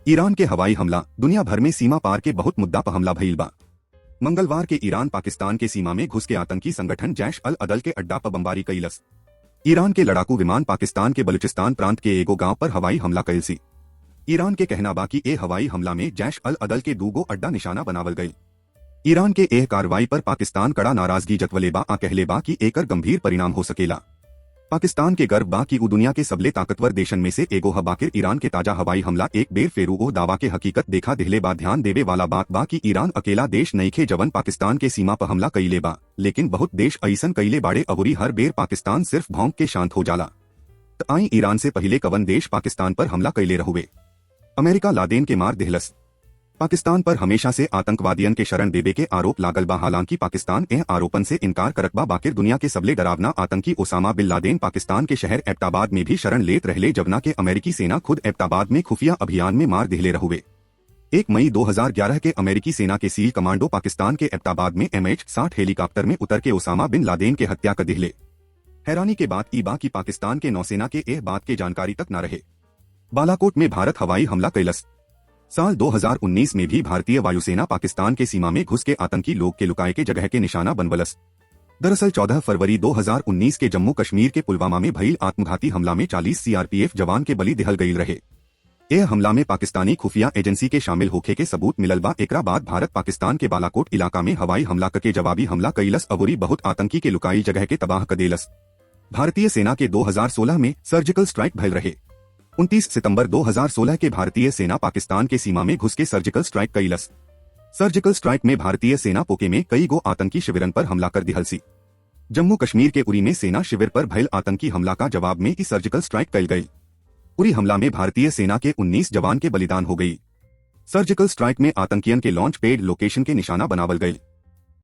Iran के हवाई हमला दुनिया भर में सीमा पार के बहुत मुद्दा पर हमला भइल बा। मंगलवार के ईरान पाकिस्तान के सीमा में घुस के आतंकी संगठन जैश अल अदल के अड्डा पर बमबारी कइलस। ईरान के लड़ाकू विमान पाकिस्तान के बलूचिस्तान प्रांत के एगो गांव पर हवाई हमला कइलसी। ईरान के कहना बा कि ए हवाई हमला में जैश अल अदल के दूगो अड्डा निशाना बनावल गई। ईरान के एह कार्रवाई पर पाकिस्तान कड़ा नाराजगी जतवले बा आ कहले बा कि एकर गंभीर परिणाम हो सकेला। पाकिस्तान के गर्व बा कि उ दुनिया के सबले ताकतवर देशन में से एगो बाकिर ईरान के ताजा हवाई हमला एक बेर फेरू ओ दावा के हकीकत देखा दिहले बा। ध्यान देवे वाला बात बा कि ईरान अकेला देश नइखे जवन पाकिस्तान के सीमा पर हमला कइले बा, लेकिन बहुत देश अइसन कइले बाड़े अबुरी हर बेर पाकिस्तान सिर्फ भौंक के शांत हो जाला। त आई ईरान से पहले कवन देश पाकिस्तान पर हमला कइले रहुए। अमेरिका लादेन के मार दिहलस। पाकिस्तान पर हमेशा से आतंकवादियन के शरण देवे के आरोप लागल बा। हालांकि पाकिस्तान एह आरोपन से इनकार करत बा। बाकिर दुनिया के सबले डरावना आतंकी ओसामा बिन लादेन पाकिस्तान के शहर एबटाबाद में भी शरण लेत रहले, जवना के अमेरिकी सेना खुद एबटाबाद में खुफिया अभियान में मार दिहले रहुए। 1 मई 2011 के अमेरिकी सेना के सील कमांडो पाकिस्तान के एबटाबाद में MH-60 हेलीकॉप्टर में उतर के ओसामा बिन लादेन के हत्या कर दिहले। हैरानी के बात ई बा कि पाकिस्तान के नौसेना के एह बात के जानकारी तक न रहे। बालाकोट में भारत हवाई हमला कइलस। साल 2019 में भी भारतीय वायुसेना पाकिस्तान के सीमा में घुस के आतंकी लोग के लुकाए के जगह के निशाना बनवलस। दरअसल 14 फरवरी 2019 के जम्मू कश्मीर के पुलवामा में भइल आत्मघाती हमला में 40 CRPF जवान के बलि दिहल गईल रहे। यह हमला में पाकिस्तानी खुफिया एजेंसी के शामिल होखे के सबूत मिलल बा। एकरा बाद भारत पाकिस्तान के बालाकोट इलाका में हवाई हमला करके जवाबी हमला कइलस। अबुरी बहुत आतंकी के लुकाई जगह के तबाह कर देलस। भारतीय सेना के 2016 में सर्जिकल स्ट्राइक भइल रहे। 29 सितंबर 2016 के भारतीय सेना पाकिस्तान के सीमा में घुस के सर्जिकल स्ट्राइक कइलस। सर्जिकल स्ट्राइक में भारतीय सेना पोके में कई गो आतंकी शिविरन पर हमला कर दिहलसी। जम्मू कश्मीर के उरी में सेना शिविर पर भइल आतंकी हमला का जवाब में ई सर्जिकल स्ट्राइक कइल गई। उरी हमला में भारतीय सेना के 19 जवान के बलिदान हो गई। सर्जिकल स्ट्राइक में आतंकियन के लॉन्च पैड लोकेशन के निशाना बनावल गई।